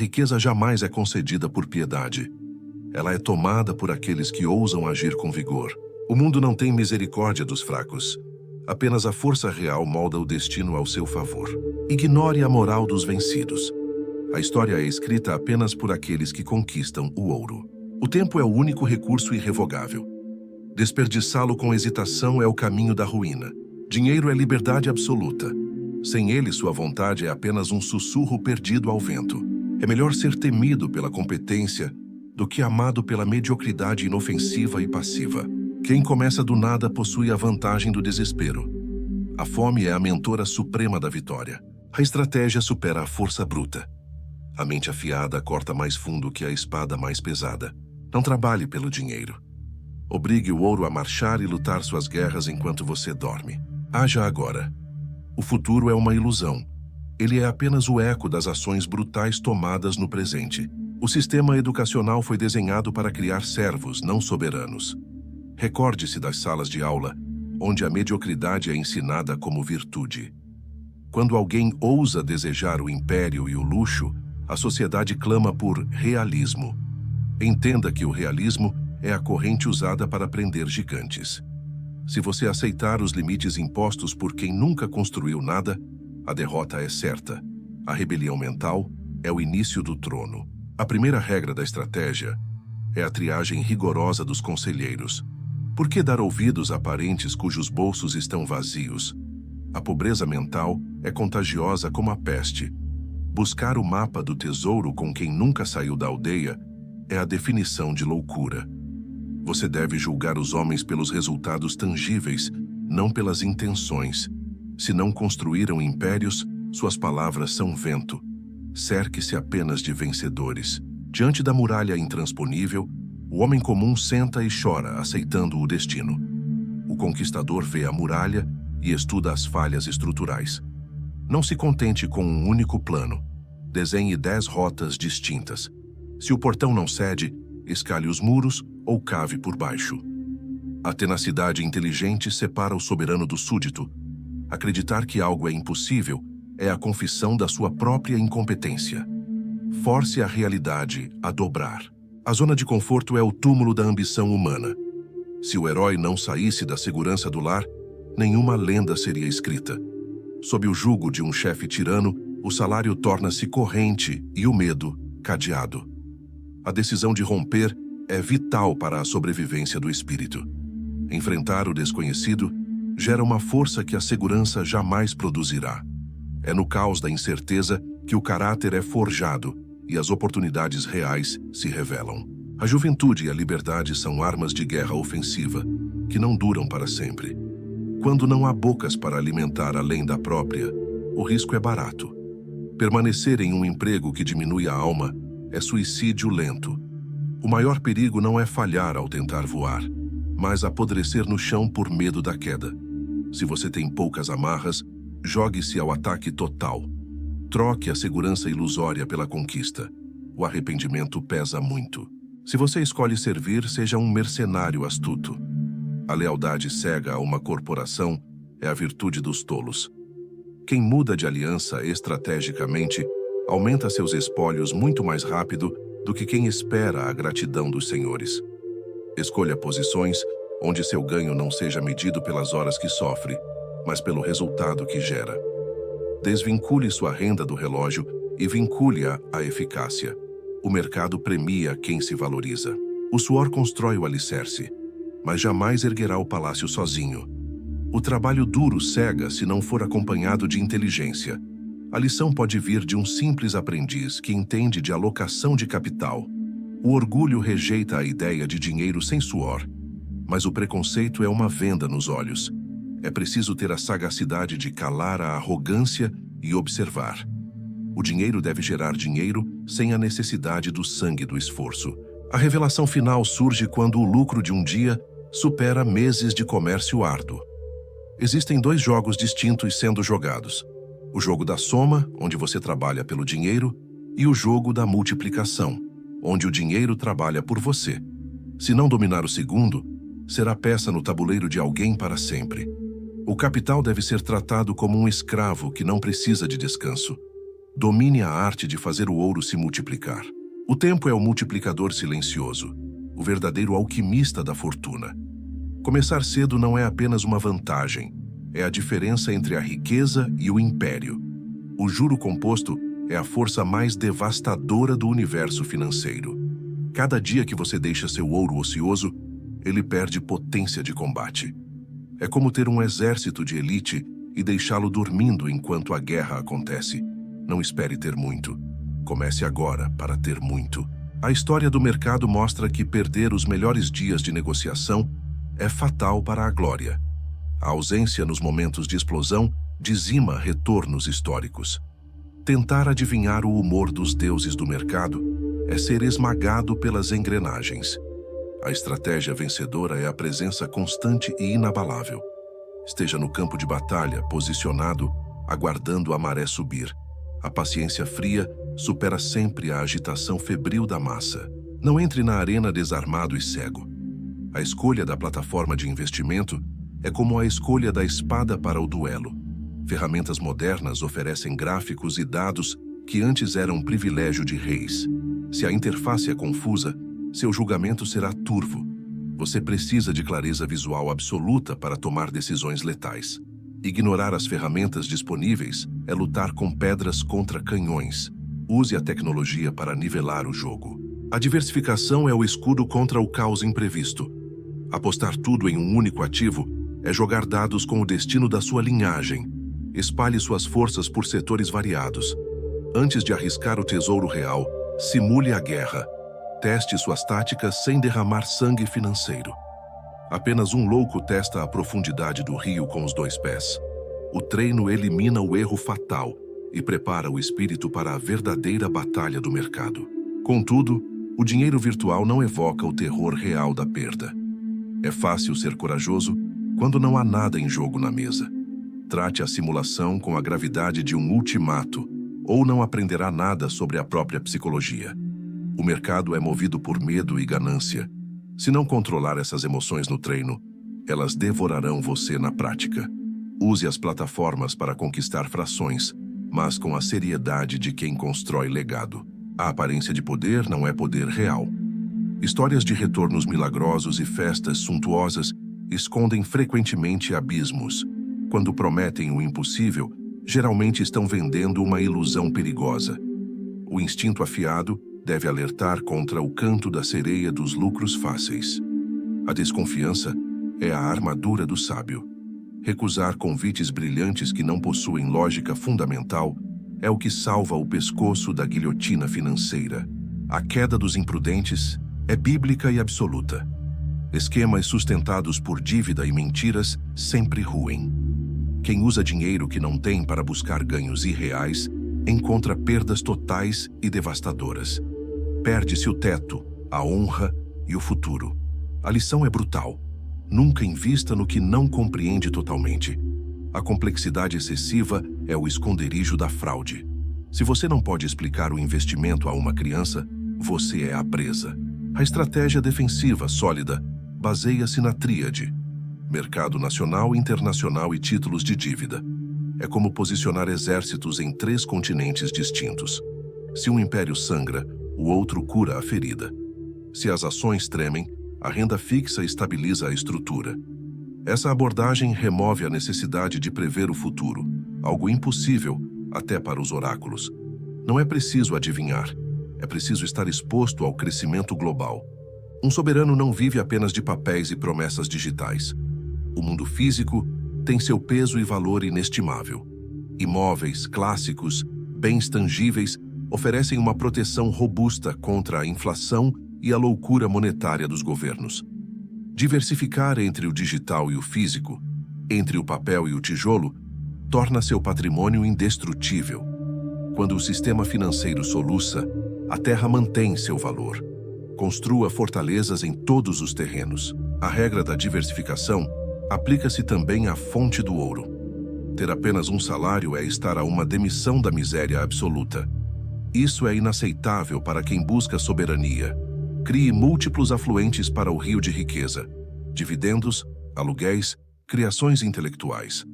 riqueza jamais é concedida por piedade. Ela é tomada por aqueles que ousam agir com vigor. O mundo não tem misericórdia dos fracos. Apenas a força real molda o destino ao seu favor. Ignore a moral dos vencidos. A história é escrita apenas por aqueles que conquistam o ouro. O tempo é o único recurso irrevogável. Desperdiçá-lo com hesitação é o caminho da ruína. Dinheiro é liberdade absoluta. Sem ele, sua vontade é apenas um sussurro perdido ao vento. É melhor ser temido pela competência do que amado pela mediocridade inofensiva e passiva. Quem começa do nada possui a vantagem do desespero. A fome é a mentora suprema da vitória. A estratégia supera a força bruta. A mente afiada corta mais fundo que a espada mais pesada. Não trabalhe pelo dinheiro. Obrigue o ouro a marchar e lutar suas guerras enquanto você dorme. Haja agora. O futuro é uma ilusão. Ele é apenas o eco das ações brutais tomadas no presente. O sistema educacional foi desenhado para criar servos, não soberanos. Recorde-se das salas de aula, onde a mediocridade é ensinada como virtude. Quando alguém ousa desejar o império e o luxo, a sociedade clama por realismo. Entenda que o realismo é a corrente usada para prender gigantes. Se você aceitar os limites impostos por quem nunca construiu nada, a derrota é certa. A rebelião mental é o início do trono. A primeira regra da estratégia é a triagem rigorosa dos conselheiros. Por que dar ouvidos a parentes cujos bolsos estão vazios? A pobreza mental é contagiosa como a peste. Buscar o mapa do tesouro com quem nunca saiu da aldeia é a definição de loucura. Você deve julgar os homens pelos resultados tangíveis, não pelas intenções. Se não construíram impérios, suas palavras são vento. Cerque-se apenas de vencedores. Diante da muralha intransponível, o homem comum senta e chora, aceitando o destino. O conquistador vê a muralha e estuda as falhas estruturais. Não se contente com um único plano. Desenhe 10 rotas distintas. Se o portão não cede, escale os muros ou cave por baixo. A tenacidade inteligente separa o soberano do súdito. Acreditar que algo é impossível é a confissão da sua própria incompetência. Force a realidade a dobrar. A zona de conforto é o túmulo da ambição humana. Se o herói não saísse da segurança do lar, nenhuma lenda seria escrita. Sob o jugo de um chefe tirano, o salário torna-se corrente e o medo, cadeado. A decisão de romper é vital para a sobrevivência do espírito. Enfrentar o desconhecido gera uma força que a segurança jamais produzirá. É no caos da incerteza que o caráter é forjado e as oportunidades reais se revelam. A juventude e a liberdade são armas de guerra ofensiva, que não duram para sempre. Quando não há bocas para alimentar além da própria, o risco é barato. Permanecer em um emprego que diminui a alma é suicídio lento. O maior perigo não é falhar ao tentar voar, mas apodrecer no chão por medo da queda. Se você tem poucas amarras, jogue-se ao ataque total. Troque a segurança ilusória pela conquista. O arrependimento pesa muito. Se você escolhe servir, seja um mercenário astuto. A lealdade cega a uma corporação é a virtude dos tolos. Quem muda de aliança estrategicamente aumenta seus espólios muito mais rápido do que quem espera a gratidão dos senhores. Escolha posições onde seu ganho não seja medido pelas horas que sofre, mas pelo resultado que gera. Desvincule sua renda do relógio e vincule-a à eficácia. O mercado premia quem se valoriza. O suor constrói o alicerce, mas jamais erguerá o palácio sozinho. O trabalho duro cega se não for acompanhado de inteligência. A lição pode vir de um simples aprendiz que entende de alocação de capital. O orgulho rejeita a ideia de dinheiro sem suor, mas o preconceito é uma venda nos olhos. É preciso ter a sagacidade de calar a arrogância e observar. O dinheiro deve gerar dinheiro sem a necessidade do sangue do esforço. A revelação final surge quando o lucro de um dia supera meses de comércio árduo. Existem 2 jogos distintos sendo jogados. O jogo da soma, onde você trabalha pelo dinheiro, e o jogo da multiplicação, onde o dinheiro trabalha por você. Se não dominar o segundo, será peça no tabuleiro de alguém para sempre. O capital deve ser tratado como um escravo que não precisa de descanso. Domine a arte de fazer o ouro se multiplicar. O tempo é o multiplicador silencioso, o verdadeiro alquimista da fortuna. Começar cedo não é apenas uma vantagem, é a diferença entre a riqueza e o império. O juro composto é a força mais devastadora do universo financeiro. Cada dia que você deixa seu ouro ocioso, ele perde potência de combate. É como ter um exército de elite e deixá-lo dormindo enquanto a guerra acontece. Não espere ter muito. Comece agora para ter muito. A história do mercado mostra que perder os melhores dias de negociação é fatal para a glória. A ausência nos momentos de explosão dizima retornos históricos. Tentar adivinhar o humor dos deuses do mercado é ser esmagado pelas engrenagens. A estratégia vencedora é a presença constante e inabalável. Esteja no campo de batalha, posicionado, aguardando a maré subir. A paciência fria supera sempre a agitação febril da massa. Não entre na arena desarmado e cego. A escolha da plataforma de investimento é como a escolha da espada para o duelo. Ferramentas modernas oferecem gráficos e dados que antes eram um privilégio de reis. Se a interface é confusa, seu julgamento será turvo. Você precisa de clareza visual absoluta para tomar decisões letais. Ignorar as ferramentas disponíveis é lutar com pedras contra canhões. Use a tecnologia para nivelar o jogo. A diversificação é o escudo contra o caos imprevisto. Apostar tudo em um único ativo é jogar dados com o destino da sua linhagem. Espalhe suas forças por setores variados. Antes de arriscar o tesouro real, simule a guerra. Teste suas táticas sem derramar sangue financeiro. Apenas um louco testa a profundidade do rio com os 2 pés. O treino elimina o erro fatal e prepara o espírito para a verdadeira batalha do mercado. Contudo, o dinheiro virtual não evoca o terror real da perda. É fácil ser corajoso quando não há nada em jogo na mesa. Trate a simulação com a gravidade de um ultimato, ou não aprenderá nada sobre a própria psicologia. O mercado é movido por medo e ganância. Se não controlar essas emoções no treino, elas devorarão você na prática. Use as plataformas para conquistar frações, mas com a seriedade de quem constrói legado. A aparência de poder não é poder real. Histórias de retornos milagrosos e festas suntuosas escondem frequentemente abismos. Quando prometem o impossível, geralmente estão vendendo uma ilusão perigosa. O instinto afiado deve alertar contra o canto da sereia dos lucros fáceis. A desconfiança é a armadura do sábio. Recusar convites brilhantes que não possuem lógica fundamental é o que salva o pescoço da guilhotina financeira. A queda dos imprudentes é bíblica e absoluta. Esquemas sustentados por dívida e mentiras sempre ruem. Quem usa dinheiro que não tem para buscar ganhos irreais encontra perdas totais e devastadoras. Perde-se o teto, a honra e o futuro. A lição é brutal. Nunca invista no que não compreende totalmente. A complexidade excessiva é o esconderijo da fraude. Se você não pode explicar o investimento a uma criança, você é a presa. A estratégia defensiva sólida baseia-se na tríade: mercado nacional, internacional e títulos de dívida. É como posicionar exércitos em 3 continentes distintos. Se um império sangra, o outro cura a ferida. Se as ações tremem, a renda fixa estabiliza a estrutura. Essa abordagem remove a necessidade de prever o futuro, algo impossível até para os oráculos. Não é preciso adivinhar, é preciso estar exposto ao crescimento global. Um soberano não vive apenas de papéis e promessas digitais. O mundo físico tem seu peso e valor inestimável. Imóveis, clássicos, bens tangíveis oferecem uma proteção robusta contra a inflação e a loucura monetária dos governos. Diversificar entre o digital e o físico, entre o papel e o tijolo, torna seu patrimônio indestrutível. Quando o sistema financeiro soluça, a terra mantém seu valor. Construa fortalezas em todos os terrenos. A regra da diversificação aplica-se também à fonte do ouro. Ter apenas um salário é estar a uma demissão da miséria absoluta. Isso é inaceitável para quem busca soberania. Crie múltiplos afluentes para o rio de riqueza: dividendos, aluguéis, criações intelectuais.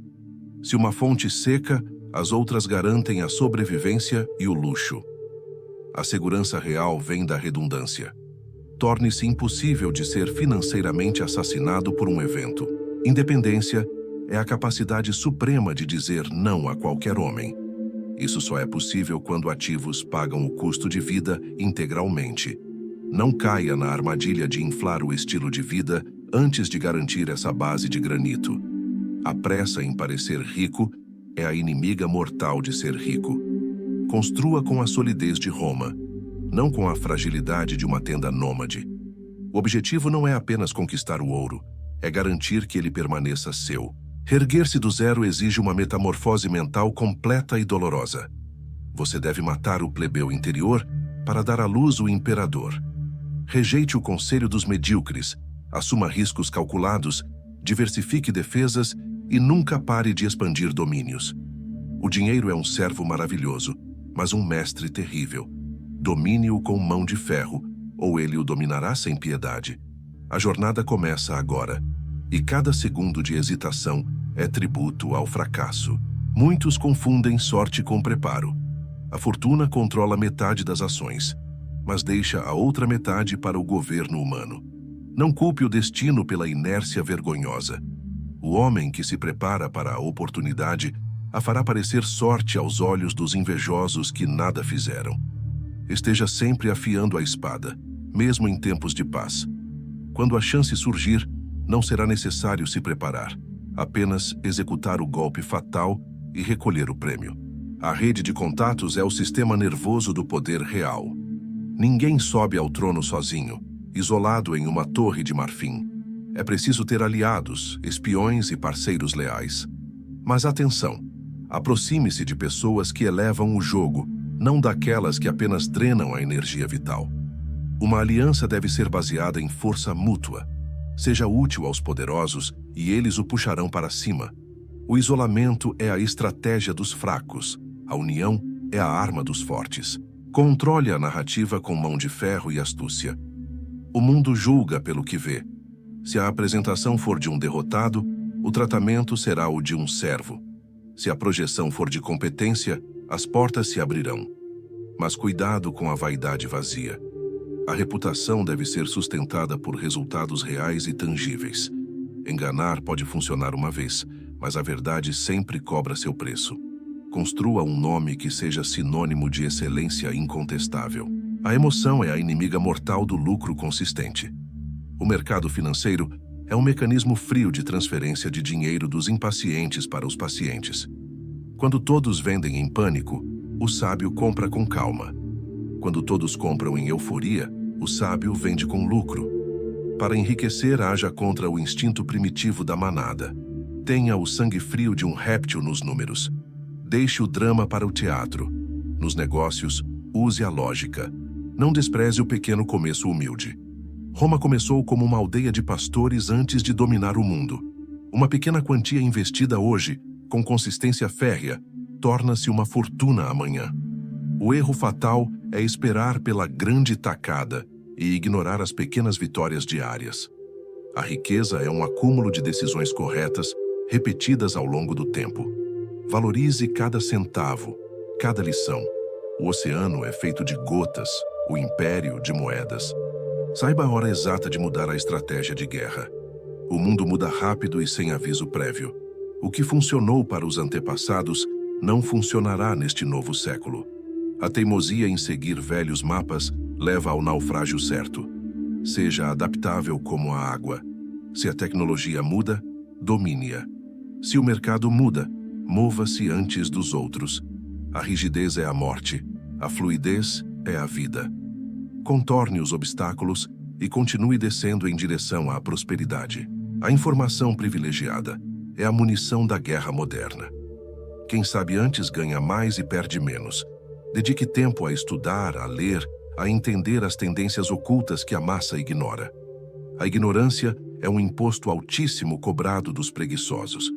Se uma fonte seca, As outras garantem a sobrevivência e o luxo. A segurança real vem da redundância. Torne-se impossível de ser financeiramente assassinado por um evento. Independência é a capacidade suprema de dizer não a qualquer homem. Isso só é possível quando ativos pagam o custo de vida integralmente. Não caia na armadilha de inflar o estilo de vida antes de garantir essa base de granito. A pressa em parecer rico é a inimiga mortal de ser rico. Construa com a solidez de Roma, não com a fragilidade de uma tenda nômade. O objetivo não é apenas conquistar o ouro, é garantir que ele permaneça seu. Erguer-se do zero exige uma metamorfose mental completa e dolorosa. Você deve matar o plebeu interior para dar à luz o imperador. Rejeite o conselho dos medíocres, assuma riscos calculados, diversifique defesas e nunca pare de expandir domínios. O dinheiro é um servo maravilhoso, mas um mestre terrível. Domine-o com mão de ferro, ou ele o dominará sem piedade. A jornada começa agora, e cada segundo de hesitação é tributo ao fracasso. Muitos confundem sorte com preparo. A fortuna controla metade das ações, mas deixa a outra metade para o governo humano. Não culpe o destino pela inércia vergonhosa. O homem que se prepara para a oportunidade a fará parecer sorte aos olhos dos invejosos que nada fizeram. Esteja sempre afiando a espada, mesmo em tempos de paz. Quando a chance surgir, não será necessário se preparar, apenas executar o golpe fatal e recolher o prêmio. A rede de contatos é o sistema nervoso do poder real. Ninguém sobe ao trono sozinho, isolado em uma torre de marfim. É preciso ter aliados, espiões e parceiros leais. Mas atenção, aproxime-se de pessoas que elevam o jogo, não daquelas que apenas drenam a energia vital. Uma aliança deve ser baseada em força mútua. Seja útil aos poderosos e eles o puxarão para cima. O isolamento é a estratégia dos fracos. A união é a arma dos fortes. Controle a narrativa com mão de ferro e astúcia. O mundo julga pelo que vê. Se a apresentação for de um derrotado, o tratamento será o de um servo. Se a projeção for de competência, as portas se abrirão. Mas cuidado com a vaidade vazia. A reputação deve ser sustentada por resultados reais e tangíveis. Enganar pode funcionar uma vez, mas a verdade sempre cobra seu preço. Construa um nome que seja sinônimo de excelência incontestável. A emoção é a inimiga mortal do lucro consistente. O mercado financeiro é um mecanismo frio de transferência de dinheiro dos impacientes para os pacientes. Quando todos vendem em pânico, o sábio compra com calma. Quando todos compram em euforia, o sábio vende com lucro. Para enriquecer, haja contra o instinto primitivo da manada. Tenha o sangue frio de um réptil nos números. Deixe o drama para o teatro. Nos negócios, use a lógica. Não despreze o pequeno começo humilde. Roma começou como uma aldeia de pastores antes de dominar o mundo. Uma pequena quantia investida hoje, com consistência férrea, torna-se uma fortuna amanhã. O erro fatal é esperar pela grande tacada e ignorar as pequenas vitórias diárias. A riqueza é um acúmulo de decisões corretas, repetidas ao longo do tempo. Valorize cada centavo, cada lição. O oceano é feito de gotas, o império de moedas. Saiba a hora exata de mudar a estratégia de guerra. O mundo muda rápido e sem aviso prévio. O que funcionou para os antepassados não funcionará neste novo século. A teimosia em seguir velhos mapas leva ao naufrágio certo. Seja adaptável como a água. Se a tecnologia muda, domine-a. Se o mercado muda, mova-se antes dos outros. A rigidez é a morte, a fluidez é a vida. Contorne os obstáculos e continue descendo em direção à prosperidade. A informação privilegiada é a munição da guerra moderna. Quem sabe antes ganha mais e perde menos. Dedique tempo a estudar, a ler, a entender as tendências ocultas que a massa ignora. A ignorância é um imposto altíssimo cobrado dos preguiçosos.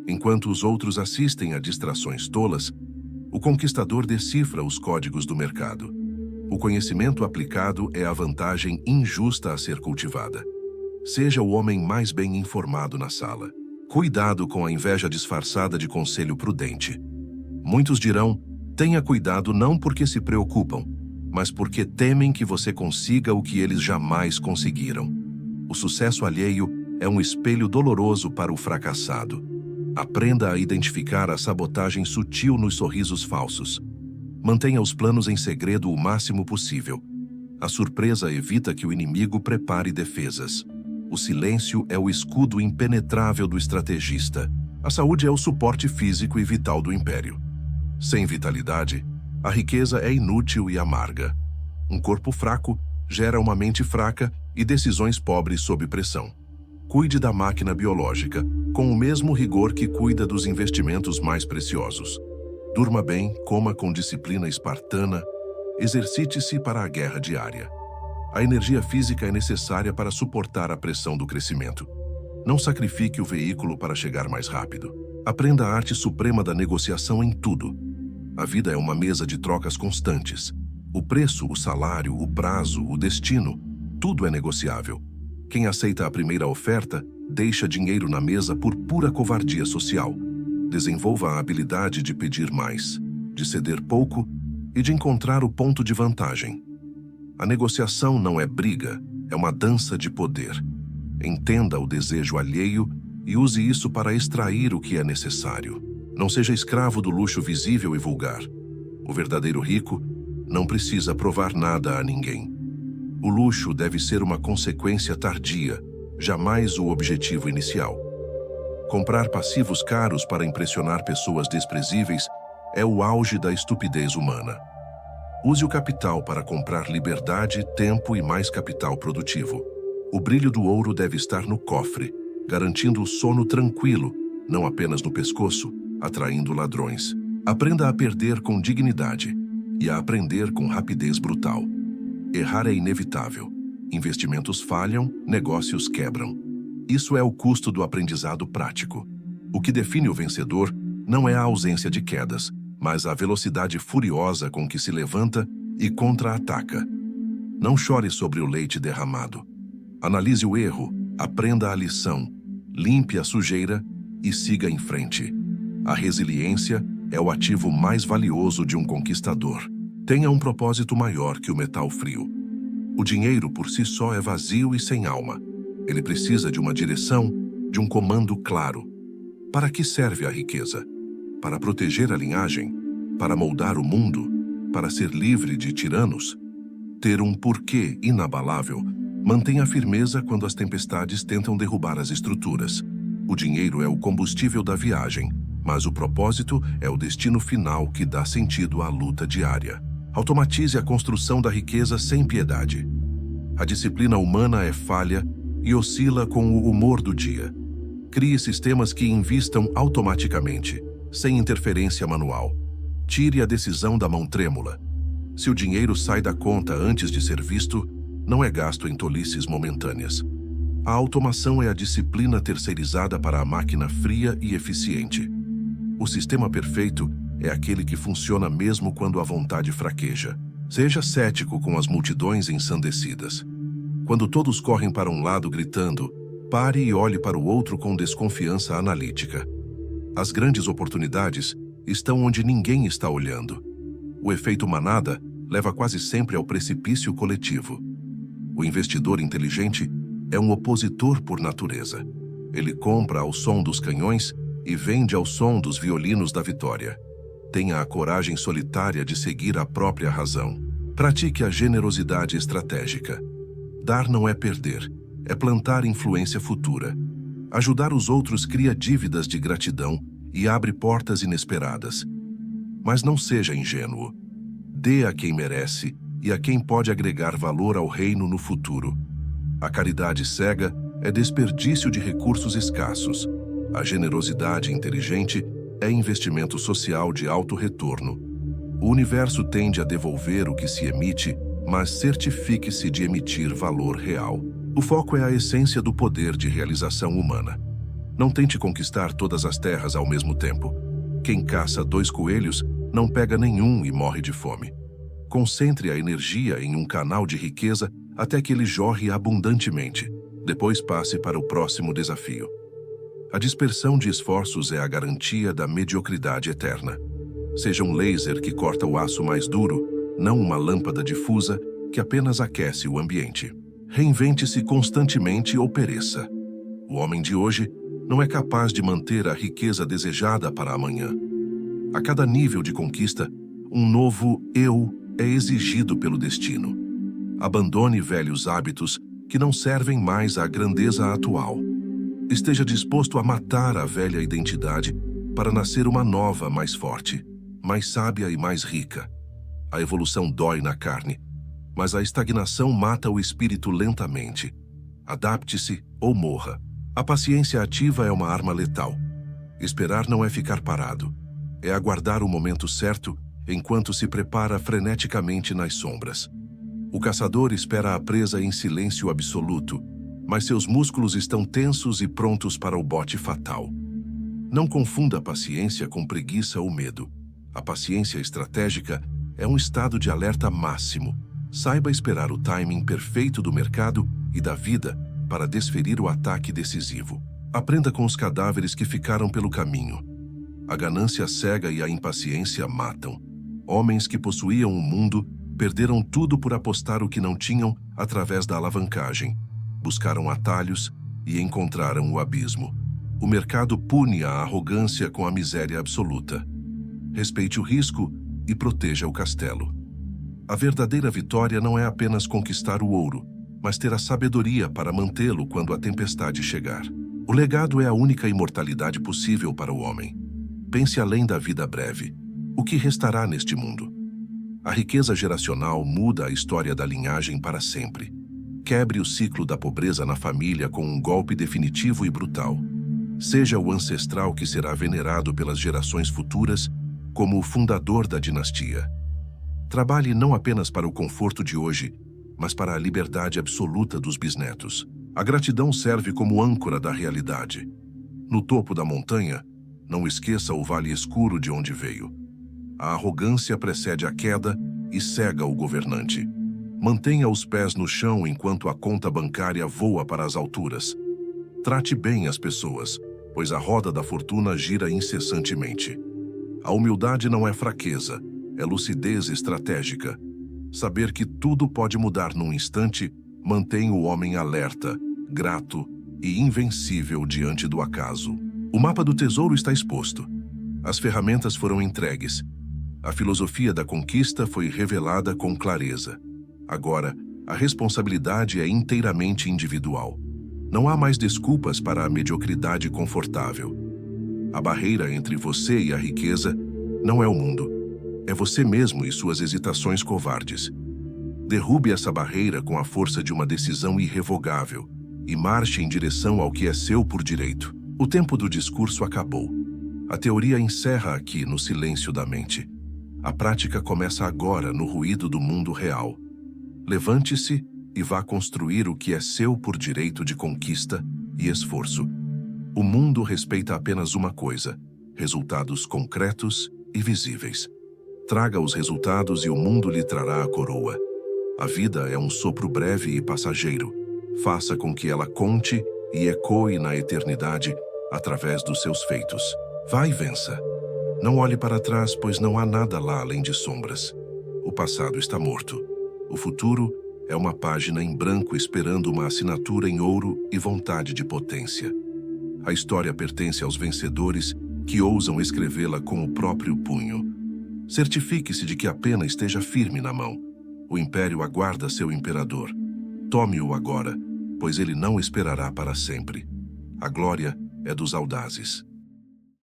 Enquanto os outros assistem a distrações tolas, o conquistador decifra os códigos do mercado. O conhecimento aplicado é a vantagem injusta a ser cultivada. Seja o homem mais bem informado na sala. Cuidado com a inveja disfarçada de conselho prudente. Muitos dirão: tenha cuidado não porque se preocupam, mas porque temem que você consiga o que eles jamais conseguiram. O sucesso alheio é um espelho doloroso para o fracassado. Aprenda a identificar a sabotagem sutil nos sorrisos falsos. Mantenha os planos em segredo o máximo possível. A surpresa evita que o inimigo prepare defesas. O silêncio é o escudo impenetrável do estrategista. A saúde é o suporte físico e vital do império. Sem vitalidade, a riqueza é inútil e amarga. Um corpo fraco gera uma mente fraca e decisões pobres sob pressão. Cuide da máquina biológica, com o mesmo rigor que cuida dos investimentos mais preciosos. Durma bem, coma com disciplina espartana, exercite-se para a guerra diária. A energia física é necessária para suportar a pressão do crescimento. Não sacrifique o veículo para chegar mais rápido. Aprenda a arte suprema da negociação em tudo. A vida é uma mesa de trocas constantes. O preço, o salário, o prazo, o destino, tudo é negociável. Quem aceita a primeira oferta, deixa dinheiro na mesa por pura covardia social. Desenvolva a habilidade de pedir mais, de ceder pouco e de encontrar o ponto de vantagem. A negociação não é briga, é uma dança de poder. Entenda o desejo alheio e use isso para extrair o que é necessário. Não seja escravo do luxo visível e vulgar. O verdadeiro rico não precisa provar nada a ninguém. O luxo deve ser uma consequência tardia, jamais o objetivo inicial. Comprar passivos caros para impressionar pessoas desprezíveis é o auge da estupidez humana. Use o capital para comprar liberdade, tempo e mais capital produtivo. O brilho do ouro deve estar no cofre, garantindo o sono tranquilo, não apenas no pescoço, atraindo ladrões. Aprenda a perder com dignidade e a aprender com rapidez brutal. Errar é inevitável. Investimentos falham, negócios quebram. Isso é o custo do aprendizado prático. O que define o vencedor não é a ausência de quedas, mas a velocidade furiosa com que se levanta e contra-ataca. Não chore sobre o leite derramado. Analise o erro, aprenda a lição, limpe a sujeira e siga em frente. A resiliência é o ativo mais valioso de um conquistador. Tenha um propósito maior que o metal frio. O dinheiro por si só é vazio e sem alma. Ele precisa de uma direção, de um comando claro. Para que serve a riqueza? Para proteger a linhagem? Para moldar o mundo? Para ser livre de tiranos? Ter um porquê inabalável mantém a firmeza quando as tempestades tentam derrubar as estruturas. O dinheiro é o combustível da viagem, mas o propósito é o destino final que dá sentido à luta diária. Automatize a construção da riqueza sem piedade. A disciplina humana é falha e oscila com o humor do dia. Crie sistemas que invistam automaticamente, sem interferência manual. Tire a decisão da mão trêmula. Se o dinheiro sai da conta antes de ser visto, não é gasto em tolices momentâneas. A automação é a disciplina terceirizada para a máquina fria e eficiente. O sistema perfeito é aquele que funciona mesmo quando a vontade fraqueja. Seja cético com as multidões ensandecidas. Quando todos correm para um lado gritando, pare e olhe para o outro com desconfiança analítica. As grandes oportunidades estão onde ninguém está olhando. O efeito manada leva quase sempre ao precipício coletivo. O investidor inteligente é um opositor por natureza. Ele compra ao som dos canhões e vende ao som dos violinos da vitória. Tenha a coragem solitária de seguir a própria razão. Pratique a generosidade estratégica. Dar não é perder, é plantar influência futura. Ajudar os outros cria dívidas de gratidão e abre portas inesperadas. Mas não seja ingênuo. Dê a quem merece e a quem pode agregar valor ao reino no futuro. A caridade cega é desperdício de recursos escassos. A generosidade inteligente é investimento social de alto retorno. O universo tende a devolver o que se emite, mas certifique-se de emitir valor real. O foco é a essência do poder de realização humana. Não tente conquistar todas as terras ao mesmo tempo. Quem caça 2 coelhos não pega nenhum e morre de fome. Concentre a energia em um canal de riqueza até que ele jorre abundantemente. Depois passe para o próximo desafio. A dispersão de esforços é a garantia da mediocridade eterna. Seja um laser que corta o aço mais duro, não uma lâmpada difusa que apenas aquece o ambiente. Reinvente-se constantemente ou pereça. O homem de hoje não é capaz de manter a riqueza desejada para amanhã. A cada nível de conquista, um novo eu é exigido pelo destino. Abandone velhos hábitos que não servem mais à grandeza atual. Esteja disposto a matar a velha identidade para nascer uma nova mais forte, mais sábia e mais rica. A evolução dói na carne, mas a estagnação mata o espírito lentamente. Adapte-se ou morra. A paciência ativa é uma arma letal. Esperar não é ficar parado. É aguardar o momento certo enquanto se prepara freneticamente nas sombras. O caçador espera a presa em silêncio absoluto, mas seus músculos estão tensos e prontos para o bote fatal. Não confunda a paciência com preguiça ou medo. A paciência estratégica é um estado de alerta máximo. Saiba esperar o timing perfeito do mercado e da vida para desferir o ataque decisivo. Aprenda com os cadáveres que ficaram pelo caminho. A ganância cega e a impaciência matam. Homens que possuíam o mundo perderam tudo por apostar o que não tinham através da alavancagem. Buscaram atalhos e encontraram o abismo. O mercado pune a arrogância com a miséria absoluta. Respeite o risco e proteja o castelo. A verdadeira vitória não é apenas conquistar o ouro, mas ter a sabedoria para mantê-lo quando a tempestade chegar. O legado é a única imortalidade possível para o homem. Pense além da vida breve. O que restará neste mundo? A riqueza geracional muda a história da linhagem para sempre. Quebre o ciclo da pobreza na família com um golpe definitivo e brutal. Seja o ancestral que será venerado pelas gerações futuras como o fundador da dinastia. Trabalhe não apenas para o conforto de hoje, mas para a liberdade absoluta dos bisnetos. A gratidão serve como âncora da realidade. No topo da montanha, não esqueça o vale escuro de onde veio. A arrogância precede a queda e cega o governante. Mantenha os pés no chão enquanto a conta bancária voa para as alturas. Trate bem as pessoas, pois a roda da fortuna gira incessantemente. A humildade não é fraqueza, é lucidez estratégica. Saber que tudo pode mudar num instante mantém o homem alerta, grato e invencível diante do acaso. O mapa do tesouro está exposto. As ferramentas foram entregues. A filosofia da conquista foi revelada com clareza. Agora, a responsabilidade é inteiramente individual. Não há mais desculpas para a mediocridade confortável. A barreira entre você e a riqueza não é o mundo. É você mesmo e suas hesitações covardes. Derrube essa barreira com a força de uma decisão irrevogável e marche em direção ao que é seu por direito. O tempo do discurso acabou. A teoria encerra aqui no silêncio da mente. A prática começa agora no ruído do mundo real. Levante-se e vá construir o que é seu por direito de conquista e esforço. O mundo respeita apenas uma coisa: resultados concretos e visíveis. Traga os resultados e o mundo lhe trará a coroa. A vida é um sopro breve e passageiro. Faça com que ela conte e ecoe na eternidade através dos seus feitos. Vá e vença. Não olhe para trás, pois não há nada lá além de sombras. O passado está morto. O futuro é uma página em branco esperando uma assinatura em ouro e vontade de potência. A história pertence aos vencedores que ousam escrevê-la com o próprio punho. Certifique-se de que a pena esteja firme na mão. O império aguarda seu imperador. Tome-o agora, pois ele não esperará para sempre. A glória é dos audazes.